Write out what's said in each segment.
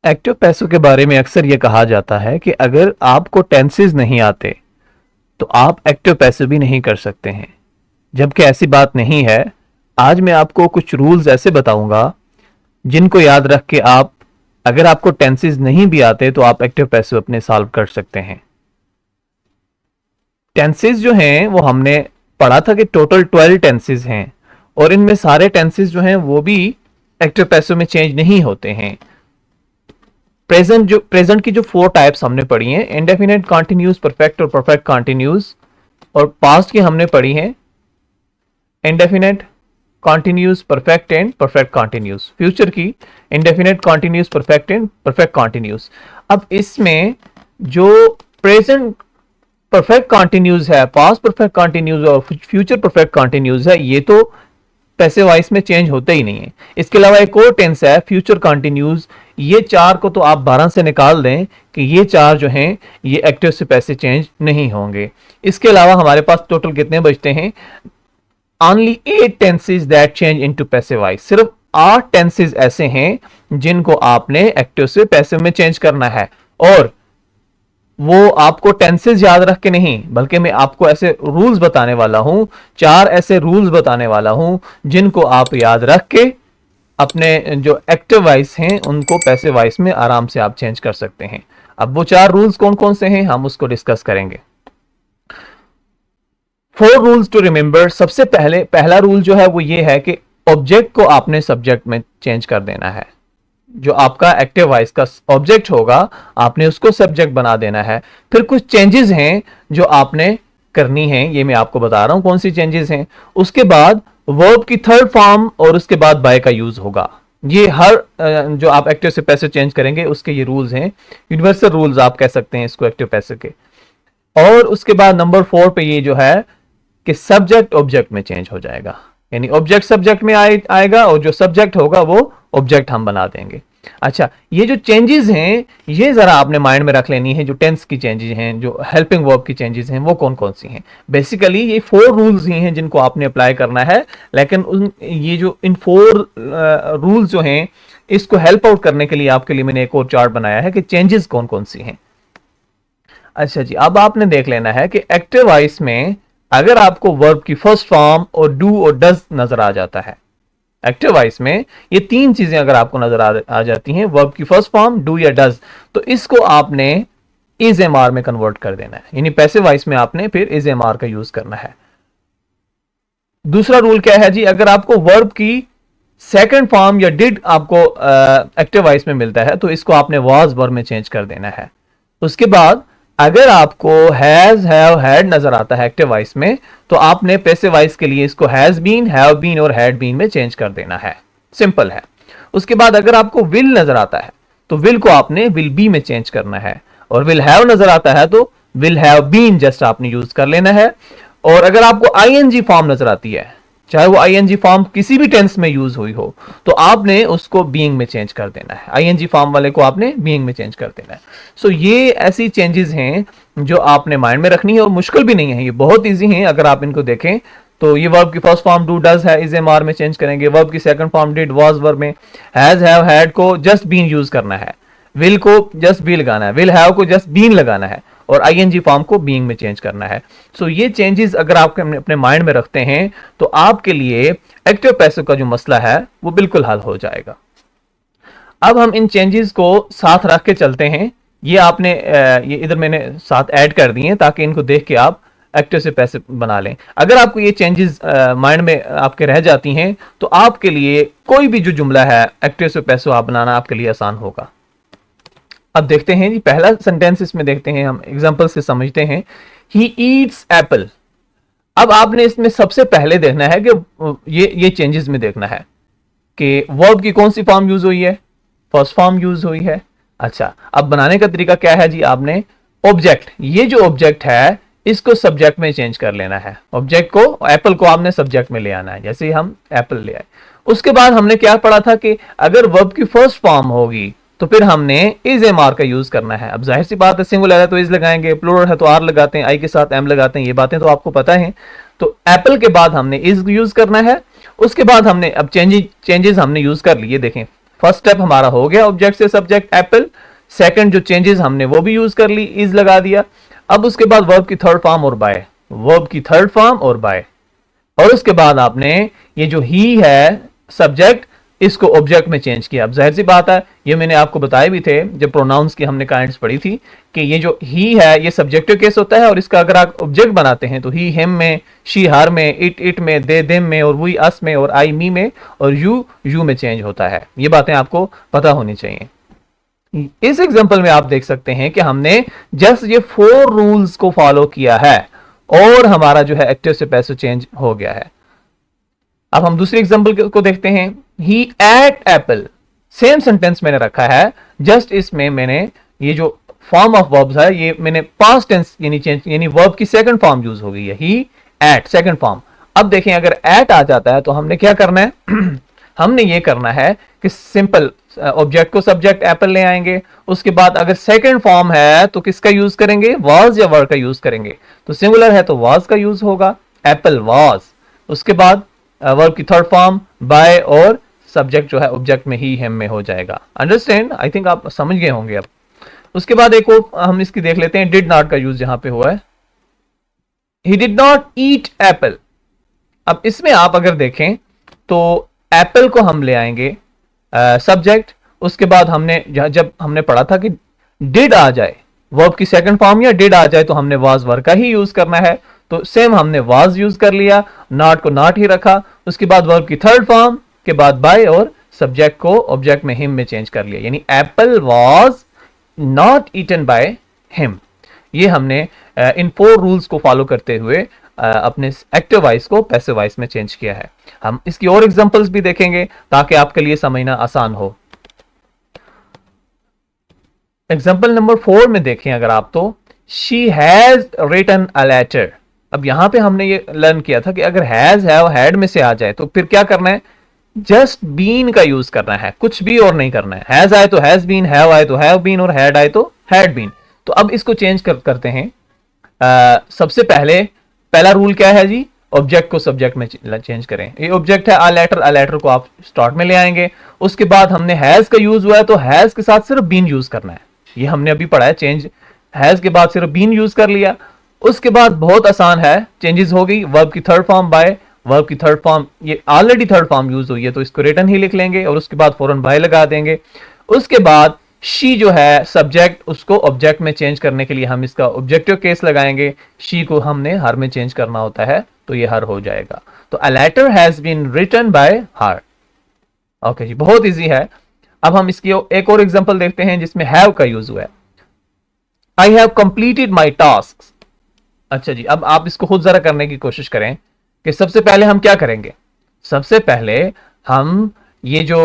Active पैसों के बारे में अक्सर ये कहा जाता है कि अगर आपको टेंसेस नहीं आते तो आप एक्टिव पैसे भी नहीं कर सकते हैं, जबकि ऐसी बात नहीं है। आज मैं आपको कुछ रूल्स ऐसे बताऊंगा जिनको याद रख के आप, अगर आपको टेंसेस नहीं भी आते तो आप एक्टिव पैसे अपने सॉल्व कर सकते हैं। टेंसेस जो हैं वो हमने पढ़ा था कि टोटल 12 टेंसेस हैं और इनमें सारे टेंसेस जो हैं वो भी एक्टिव पैसों में चेंज नहीं होते हैं। प्रेजेंट की जो 4 टाइप्स हमने पढ़ी हैं, इंडेफिनिट, कॉन्टिन्यूस, परफेक्ट और परफेक्ट कॉन्टिन्यूस। और पास्ट की हमने पढ़ी हैं indefinite, continuous, perfect and perfect continuous. Future की indefinite, continuous, perfect and perfect continuous. अब इसमें जो प्रेजेंट परफेक्ट कॉन्टिन्यूस है, पास्ट परफेक्ट कॉन्टिन्यूस और फ्यूचर परफेक्ट कॉन्टिन्यूस है, ये तो पैसे वाइज में चेंज होते ही नहीं है। इसके अलावा एक और टेंस है फ्यूचर कॉन्टिन्यूस। ये 4 को तो आप 12 से निकाल दें कि ये 4 जो हैं ये एक्टिव से पैसे चेंज नहीं होंगे। इसके अलावा हमारे पास टोटल कितने बचते हैं? Only 8 tenses that change into passive voice. सिर्फ 8 टेंसेज ऐसे हैं जिनको आपने एक्टिव से पैसिव में चेंज करना है। और वो आपको टेंसेज याद रख के नहीं, बल्कि मैं आपको ऐसे रूल्स बताने वाला हूं, 4 ऐसे रूल्स बताने वाला हूं जिनको आप याद रख के अपने जो एक्टिव वॉइस हैं उनको पैसिव वॉइस में आराम से आप चेंज कर सकते हैं। अब वो 4 रूल्स कौन कौन से हैं हम उसको डिस्कस करेंगे। 4 रूल्स टू रिमेंबर। सबसे पहला रूल जो है वो ये है कि ऑब्जेक्ट को आपने सब्जेक्ट में चेंज कर देना है। जो आपका एक्टिव वॉइस का ऑब्जेक्ट होगा आपने उसको सब्जेक्ट बना देना है। फिर कुछ चेंजेस हैं जो आपने करनी है, ये मैं आपको बता रहा हूं कौन सी चेंजेस हैं। उसके बाद वर्ब की थर्ड फॉर्म और उसके बाद बाय का यूज होगा। ये हर जो आप एक्टिव से पैसे चेंज करेंगे उसके ये रूल्स हैं, यूनिवर्सल रूल्स आप कह सकते हैं इसको एक्टिव पैसे के। और उसके बाद नंबर 4 पे ये जो है कि सब्जेक्ट ऑब्जेक्ट में चेंज हो जाएगा, यानी ऑब्जेक्ट सब्जेक्ट में आएगा और जो सब्जेक्ट होगा वो ऑब्जेक्ट हम बना देंगे। अच्छा, ये जो चेंजेस हैं ये जरा आपने माइंड में रख लेनी है। जो टेंस की चेंजेस हैं, जो हेल्पिंग वर्ब की चेंजेस हैं, वो कौन कौन सी हैं। बेसिकली ये 4 रूल्स ही हैं जिनको आपने अप्लाई करना है, लेकिन ये जो इन 4 रूल्स जो हैं इसको हेल्प आउट करने के लिए आपके लिए मैंने एक और चार्ट बनाया है कि चेंजेस कौन कौन सी हैं। अच्छा जी, अब आपने देख लेना है कि एक्टिव वॉइस में अगर आपको वर्ब की फर्स्ट फॉर्म और डू और डज नजर आ जाता है, एक्टिव वॉइस में ये 3 चीजें अगर आपको नजर आ जाती हैं, वर्ब की फर्स्ट फॉर्म, डू या डज, तो इसको आपने इज एम आर में कन्वर्ट कर देना है, यानी पैसिव वॉइस में आपने फिर इज एम आर का यूज करना है। दूसरा रूल क्या है जी, अगर आपको वर्ब की सेकंड फॉर्म या डिड आपको एक्टिव वॉइस में मिलता है तो इसको आपने वाज वर्ब में चेंज कर देना है। उसके बाद अगर आपको हैज, हैव, हैड नजर आता है एक्टिव वॉइस में तो आपने पैसिव वॉइस के लिए इसको हैज बीन, हैव बीन और हैड बीन में चेंज कर देना है। सिंपल है। उसके बाद अगर आपको विल नजर आता है तो विल को आपने विल बी में चेंज करना है, और विल हैव नजर आता है तो विल हैव बीन जस्ट आपने यूज कर लेना है। और अगर आपको आईएनजी फॉर्म नजर आती है, चाहे वो आईएनजी फॉर्म किसी भी टेंस में यूज हुई हो, तो आपने उसको बीइंग में चेंज कर देना है। आईएनजी फॉर्म वाले को आपने बीइंग में चेंज कर देना है। सो ये ऐसी चेंजेस हैं जो आपने माइंड में रखनी है और मुश्किल भी नहीं है, ये बहुत इजी हैं। अगर आप इनको देखें तो ये वर्ब की फर्स्ट फॉर्म डू डज है इज एम आर में चेंज करेंगे, वर्ब की second form did was verb में, हैज, हैव, हैड को जस्ट बीन यूज करना है, विल को जस्ट बी लगाना है, विल हैव को जस्ट बीन लगाना है, और आईएनजी फॉर्म को बीइंग में चेंज करना है। सो ये चेंजेस अगर आप अपने माइंड में रखते हैं तो आपके लिए एक्टिव पैसिव का जो मसला है वो बिल्कुल हल हो जाएगा। अब हम इन चेंजेस को साथ रख के चलते हैं। ये आपने ये इधर मैंने साथ ऐड कर दिए ताकि इनको देख के आप एक्टिव से पैसिव बना लें। अगर आपको ये चेंजेस माइंड में आपके रह जाती हैं तो आपके लिए कोई भी जो जुमला है एक्टिव से पैसिव आप बनाना आपके लिए आसान होगा। अब देखते हैं जी, पहला सेंटेंस इसमें देखते हैं, हम एग्जांपल से समझते हैं। He eats Apple. अब आपने इसमें सबसे पहले देखना है कि ये चेंजेस में देखना है कि वर्ब की कौन सी फॉर्म यूज हुई है, फर्स्ट फॉर्म यूज हुई है। अच्छा, अब बनाने का तरीका क्या है जी, आपने ऑब्जेक्ट, ये जो ऑब्जेक्ट है इसको सब्जेक्ट में चेंज कर लेना है। ऑब्जेक्ट को, एप्पल को आपने सब्जेक्ट में ले आना है, जैसे हम एप्पल ले आए। उसके बाद हमने क्या पढ़ा था कि अगर वर्ब की फर्स्ट फॉर्म होगी तो फिर हमने इज एम आर का यूज करना है। अब जाहिर सी बात है, सिंगुलर है तो इज लगाएंगे, प्लूरल है तो आर लगाते हैं, आई के साथ एम लगाते हैं, ये बातें तो आपको पता है। तो एप्पल के बाद हमने इज यूज करना है। उसके बाद हमने अब चेंजेस हमने यूज कर लिए। देखें, फर्स्ट स्टेप हमारा हो गया ऑब्जेक्ट से सब्जेक्ट एप्पल। सेकंड जो चेंजेस हमने वो भी यूज कर ली, इज लगा दिया। अब उसके बाद वर्ब की थर्ड फॉर्म और बाय, वर्ब की थर्ड फॉर्म और बाय, और उसके बाद आपने ये जो ही है सब्जेक्ट, इसको ऑब्जेक्ट में चेंज किया। अब जाहिर सी बात है, ये मैंने आपको बताए भी थे जब प्रोनाउंस की हमने काइंड्स पढ़ी थी कि ये जो ही है ये सब्जेक्टिव केस होता है, और इसका अगर आप ऑब्जेक्ट बनाते हैं तो ही हिम में, शी हर में, इट में, दे देम में, और वी अस में, और आई मी में, और यू में चेंज होता है। ये बातें आपको पता होनी चाहिए। इस एग्जांपल में आप देख सकते हैं कि हमने जस्ट ये 4 रूल्स को फॉलो किया है और हमारा जो है एक्टिव से पैसिव चेंज हो गया है। अब हम दूसरी एग्जांपल को देखते हैं। ही एट एप्पल, सेम सेंटेंस मैंने रखा है, जस्ट इसमें मैंने ये जो फॉर्म ऑफ वर्ब्स है ये मैंने पास्ट टेंस यानी चेंज, यानी वर्ब की सेकंड फॉर्म यूज हो गई है, ही एट सेकंड फॉर्म। अब देखें अगर एट आ जाता है तो हमने क्या करना है हमने ये करना है कि सिंपल ऑब्जेक्ट को सब्जेक्ट एप्पल ले आएंगे, उसके बाद अगर सेकंड फॉर्म है तो किसका यूज करेंगे, वाज या वर का यूज करेंगे। तो सिंगुलर है तो वाज का यूज होगा, एप्पल वाज। उसके बाद वर्ब की थर्ड फॉर्म बाय, और सब्जेक्ट जो है ऑब्जेक्ट में ही हिम में हो जाएगा। अंडरस्टैंड, आई थिंक आप समझ गए होंगे अब। उसके बाद एक और हम इसकी देख लेते हैं, डिड नॉट का यूज यहां पे हुआ है, he did not eat Apple. अब इसमें आप अगर देखें तो एप्पल को हम ले आएंगे सब्जेक्ट, उसके बाद हमने जब हमने पढ़ा था कि डिड आ जाए वर्ब की सेकंड फॉर्म या डिड आ जाए तो हमने वाज वर का ही यूज करना है, तो सेम हमने वाज यूज कर लिया, नॉट को नॉट ही रखा। उसके बाद वर्ब की थर्ड फॉर्म के बाद बाय, और सब्जेक्ट को ऑब्जेक्ट में हिम में चेंज कर लिया, यानी apple was not eaten by him. ये हमने इन 4 रूल्स को फॉलो करते हुए अपने एक्टिव वॉइस को पैसिव वॉइस में चेंज किया है। हम इसकी और एग्जांपल्स भी देखेंगे ताकि आपके लिए समझना आसान हो। एग्जांपल नंबर 4 में देखें अगर आप, तो she has written a letter. अब यहां पे हमने ये लर्न किया था कि अगर हैज है और हैड में से आ जाए तो फिर क्या करना है, जस्ट बीन का यूज करना है, कुछ भी और नहीं करना है। हैज आए तो हैज बीन, हैव आए तो हैव बीन, और हैड आए तो हैड बीन। तो अब इसको चेंज करते हैं। सबसे पहला रूल क्या है जी, ऑब्जेक्ट को सब्जेक्ट में चेंज करें। ये ऑब्जेक्ट है अ लेटर को आप स्टार्ट में ले आएंगे। उसके बाद हमने हैज का यूज हुआ है तो हैज के साथ सिर्फ बीन यूज करना है, ये हमने अभी पढ़ा है। चेंज हैज के बाद सिर्फ बीन यूज कर लिया। उसके बाद बहुत आसान है, चेंजेस हो गई, वर्ब की थर्ड फॉर्म बाय, वर्ब की थर्ड फॉर्म ये ऑलरेडी थर्ड फॉर्म यूज हुई है तो इसको रिटर्न ही लिख लेंगे, और उसके बाद फौरन बाय लगा देंगे। उसके बाद शी जो है सब्जेक्ट, उसको ऑब्जेक्ट में चेंज करने के लिए हम इसका ऑब्जेक्टिव केस लगाएंगे, शी को हमने हर में चेंज करना होता है तो ये हर हो जाएगा। तो a letter has been written by her. Okay जी, बहुत इजी है। अब हम इसकी एक और एग्जांपल देखते हैं जिसमें हैव का यूज हुआ है। I have completed my task. अच्छा जी, अब आप इसको खुद जरा करने की कोशिश करें कि सबसे पहले हम क्या करेंगे। सबसे पहले हम ये जो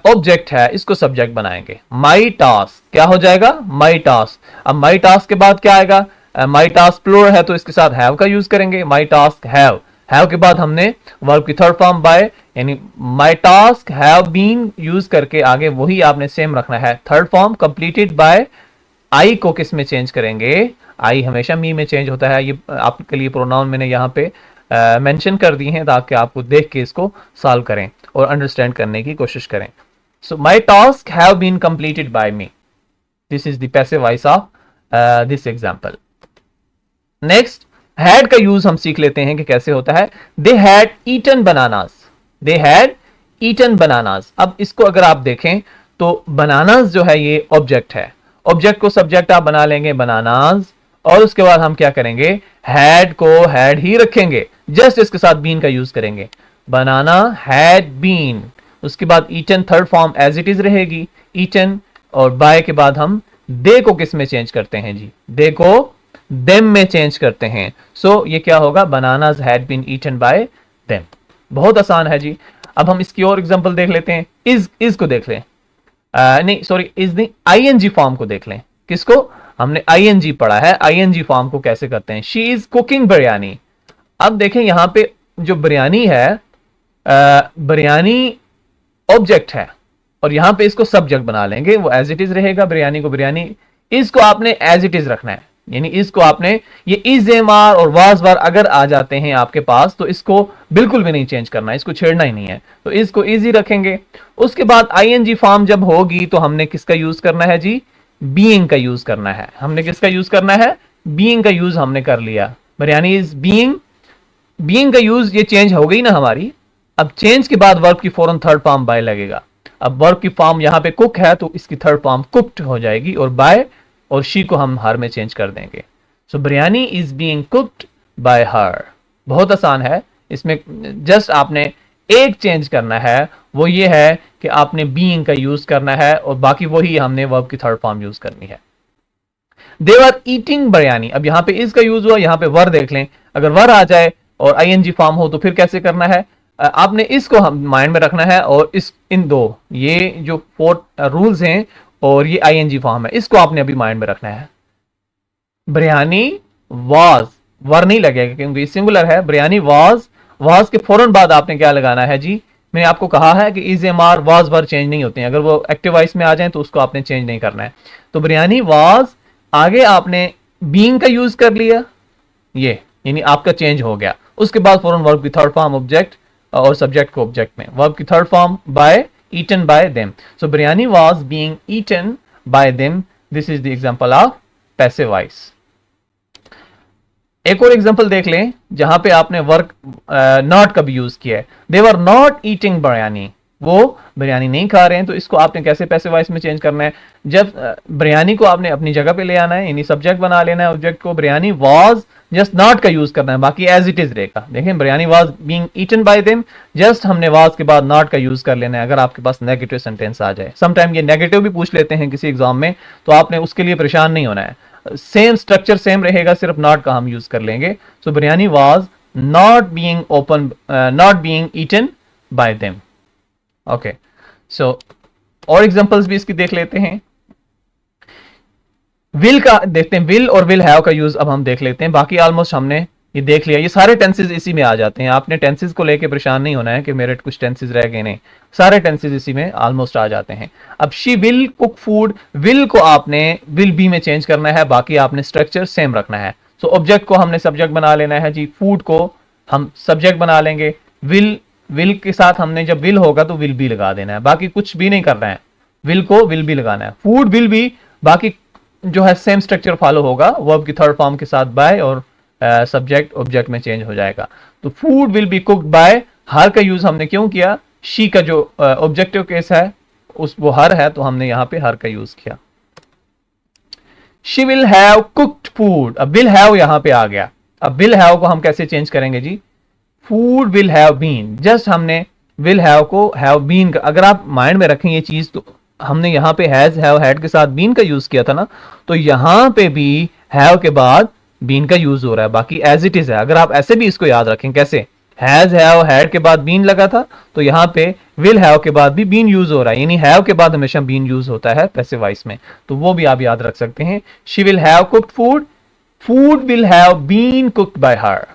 ऑब्जेक्ट है इसको सब्जेक्ट बनाएंगे, माई टास्क क्या हो जाएगा, माई टास्क। अब माई टास्क के बाद क्या आएगा, माई टास्क प्लूरल है तो इसके साथ हैव का यूज करेंगे, माई टास्क हैव। हैव के बाद हमने वर्ब की थर्ड फॉर्म बाय, यानी my task have been use करके आगे वही आपने सेम रखना है। Third form completed by, I को किस में चेंज करेंगे, आई हमेशा मी में चेंज होता है। ये आपके लिए प्रोनाउन मैंने यहाँ पे मेंशन कर दी हैं ताकि आपको देख के इसको सॉल्व करें और अंडरस्टैंड करने की कोशिश करें। So my task have been completed by me, this is the passive voice of this example. Next had का यूज हम सीख लेते हैं कि कैसे होता है। They had eaten bananas, they had eaten bananas. अब इसको अगर आप देखें तो बनानास जो है ये ऑब्जेक्ट है, ऑब्जेक्ट को सब्जेक्ट आप बना लेंगे बनानास, और उसके बाद हम क्या करेंगे, हैड को हैड ही रखेंगे, जस्ट इसके साथ बीन का यूज करेंगे, बनाना हैड बीन। उसके बाद eaten third form as it is रहेगी, ईटन, और बाय के बाद हम दे को किस में चेंज करते हैं जी, दे को देम में चेंज करते हैं। सो ये क्या होगा, bananas had been eaten by them. बहुत आसान है जी। अब हम इसकी और एग्जांपल देख लेते हैं। इज को देख लें, नहीं सॉरी, इज नहीं, आईएनजी फॉर्म को देख लें। किसको, हमने आईएनजी पढ़ा है, आईएनजी फॉर्म को कैसे करते हैं। She is cooking biryani. अब देखें यहां पे जो बिरयानी है, बिरयानी ऑब्जेक्ट है और यहां पे इसको सब्जेक्ट बना लेंगे, वो एज इट इज रहेगा, बिरयानी को बिरयानी। इसको आपने एज इट इज रखना है, यानी इसको आपने, ये इज एम आर और वाज वार अगर आ जाते हैं आपके पास तो इसको बिल्कुल भी नहीं चेंज करना है, इसको छेड़ना ही नहीं है, तो इसको इजी रखेंगे। उसके बाद आईएनजी फॉर्म जब होगी तो हमने किसका यूज करना है जी, बीइंग का यूज करना है। हमने किसका यूज करना है, बीइंग का यूज हमने कर लिया। बिरयानी इज बीइंग, बीइंग का यूज ये चेंज हो गई ना हमारी। अब चेंज के बाद वर्ब की फौरन थर्ड फॉर्म बाय लगेगा। अब वर्ब की फॉर्म यहां पे कुक है तो इसकी थर्ड फॉर्म कुक्ड हो जाएगी, और बाय और शी को हम हर में चेंज कर देंगे। So biryani is being cooked by her. बहुत आसान है, इसमें जस्ट आपने एक चेंज करना है, वो ये है कि आपने बीइंग का यूज करना है, और बाकी वही हमने वर्ब की थर्ड फॉर्म यूज करनी है। दे आर ईटिंग बिरयानी, अब यहां पे इसका यूज हुआ, यहां पे वर देख लें, अगर वर आ जाए और आईएनजी फॉर्म हो तो फिर कैसे करना है, आपने इसको हम माइंड में रखना है, और इस इन दो ये जो 4 रूल्स हैं और ये आईएनजी फॉर्म है, इसको आपने अभी माइंड में रखना है। बिरयानी वाज, वर नहीं लगेगा क्योंकि सिंगुलर है। बिरयानी वाज के फौरन बाद आपने क्या लगाना है जी, मैंने आपको कहा है कि is am are was were change नहीं होते हैं, अगर वो एक्टिव वॉइस में आ जाए तो उसको आपने चेंज नहीं करना है। तो बिरयानी वाज, आगे आपने बीइंग का यूज कर लिया, ये यानी आपका चेंज हो गया। उसके बाद फौरन वर्ब की थर्ड फॉर्म ऑब्जेक्ट और सब्जेक्ट को ऑब्जेक्ट में, वर्ब की third form by, eaten by them. So biryani was being eaten by them, this is the example of passive voice. एक और एग्जांपल देख लें जहां पे आपने वर्क नॉट का भी यूज किया है। दे वर नॉट ईटिंग बिरयानी, वो बिरयानी नहीं खा रहे हैं, तो इसको आपने कैसे पैसिव वॉइस में चेंज करना है, जब बिरयानी को आपने अपनी जगह पे ले आना है, यानी सब्जेक्ट बना लेना है ऑब्जेक्ट को, बिरयानी वाज जस्ट नॉट का यूज करना है, बाकी एज इट इज रहेगा। देखें biryani was being eaten by them, just हमने वाज के बाद नॉट का यूज कर लेना है अगर आपके पास नेगेटिव सेंटेंस आ जाए। समटाइम ये नेगेटिव भी पूछ लेते हैं किसी एग्जाम में, तो आपने उसके लिए परेशान नहीं होना है, सेम स्ट्रक्चर सेम रहेगा, सिर्फ नॉट का हम यूज कर लेंगे। So biryani was not being open, not being eaten by them. Okay, so और एग्जांपल्स भी इसकी देख लेते हैं। विल का देखते हैं, विल और विल हैव का यूज अब हम देख लेते हैं। बाकी ऑलमोस्ट हमने ये देख लिया, ये सारे टेंसेस इसी में आ जाते हैं। आपने टेंसेस को लेके परेशान नहीं होना है कि मेरे कुछ टेंसेस रह गए, नहीं, सारे टेंसेस इसी में ऑलमोस्ट आ जाते हैं। अब she will cook food, will को आपने विल बी में चेंज करना है, बाकी आपने स्ट्रक्चर सेम रखना है। सो ऑब्जेक्ट को हमने सब्जेक्ट बना लेना है जी, फूड को हम सब्जेक्ट बना लेंगे, विल के साथ हमने जब विल होगा तो विल बी लगा देना है, बाकी कुछ भी नहीं करना है, विल को विल बी लगाना है। फूड विल बी, बाकी जो है सेम स्ट्रक्चर फॉलो होगा, वर्ब की थर्ड फॉर्म के साथ बाय और सब्जेक्ट ऑब्जेक्ट में चेंज हो जाएगा। तो food will be cooked by, her का यूज हमने क्यों किया, शी का जो ऑब्जेक्टिव केस है उस वो हर है, तो हमने यहां पे हर का यूज किया। She will have cooked food, अब विल हैव यहां पे आ गया। अब विल हैव को हम कैसे चेंज करेंगे जी, food will have been, just हमने विल हैव को हैव बीन का, अगर आप माइंड में रखें ये चीज, तो हमने यहां पे हैज हैव हैड के साथ बीन का यूज किया था ना, तो यहां पे भी हैव के बाद बीन का यूज हो रहा है, बाकी एज इट इज है। अगर आप ऐसे भी इसको याद रखें, कैसे, हैज हैव हैड के बाद बीन लगा था, तो यहां पे विल हैव के बाद भी बीन यूज हो रहा है, यानी हैव के बाद हमेशा बीन यूज होता है पैसिव वॉइस में, तो वो भी आप याद रख सकते हैं। She will have cooked food, food will have been cooked by her,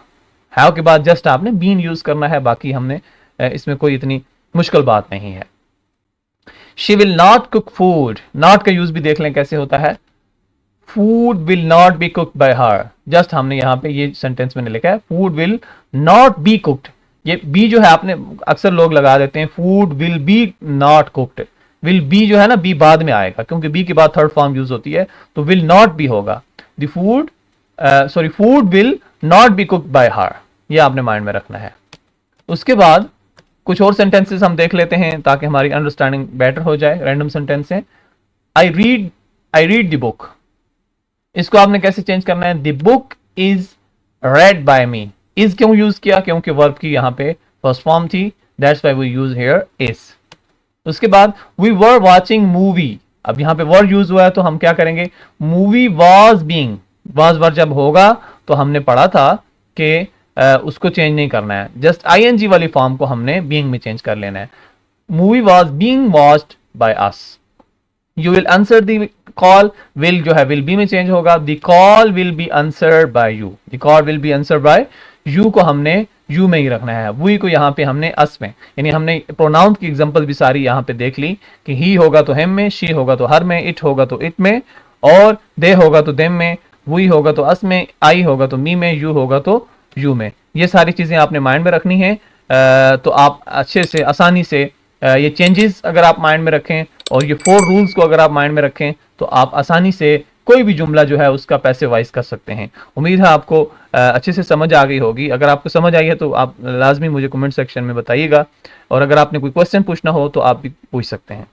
have के बाद जस्ट आपने बीन यूज करना है, बाकी हमने इसमें कोई इतनी मुश्किल बात नहीं है। She will not cook food, not का यूज भी देख लें कैसे होता है, food will not be cooked by her, just हमने यहां पे ये सेंटेंस मैंने लिखा है food will not be cooked, ये बी जो है आपने अक्सर लोग लगा देते हैं, food will B not cooked, will be जो है ना बी बाद में आएगा, क्योंकि बी के बाद थर्ड फॉर्म यूज होती है, तो विल नॉट बी होगा, the food sorry food will not be cooked by हर, ये आपने माइंड में रखना है। उसके बाद कुछ और सेंटेंसेस हम देख लेते हैं ताकि हमारी अंडरस्टैंडिंग बेटर हो जाए। रैंडम सेंटेंस है, आई रीड द बुक, इसको आपने कैसे चेंज करना है, the book is read by me, is क्यों यूज किया, क्योंकि वर्ब की यहां पे फर्स्ट फॉर्म थी, that's why we use here is. उसके बाद वी वर वाचिंग मूवी, अब यहां पे वर्ड यूज हुआ है तो हम क्या करेंगे, movie was being, was word जब होगा तो हमने पढ़ा था कि उसको चेंज नहीं करना है, जस्ट आईएनजी वाली फॉर्म को हमने बीइंग में चेंज कर लेना है। Movie was being watched by us, you will answer the call, will जो है विल बी में चेंज होगा, the call will be answered bye you, the call will be answered bye you को हमने यू में ही रखना है, वी को यहाँ पे हमने अस में, यानी हमने प्रोनाउन की एग्जांपल भी सारी यहाँ पे देख ली कि ही होगा तो हिम में, शी होगा तो हर में, इट होगा तो इट में, और दे होगा तो देम में, वी होगा तो अस में, आई होगा तो मी में, यू होगा तो यू में। ये सारी चीज़ें आपने माइंड में रखनी है। तो आप अच्छे से आसानी से ये चेंजेस अगर आप माइंड में रखें और ये 4 रूल्स को अगर आप माइंड में रखें तो आप आसानी से कोई भी जुमला जो है उसका पैसिव वॉइस कर सकते हैं। उम्मीद है आपको अच्छे से समझ आ गई होगी। अगर आपको समझ आई है तो आप लाजमी मुझे कमेंट सेक्शन में बताइएगा, और अगर आपने कोई क्वेश्चन पूछना हो तो आप भी पूछ सकते हैं।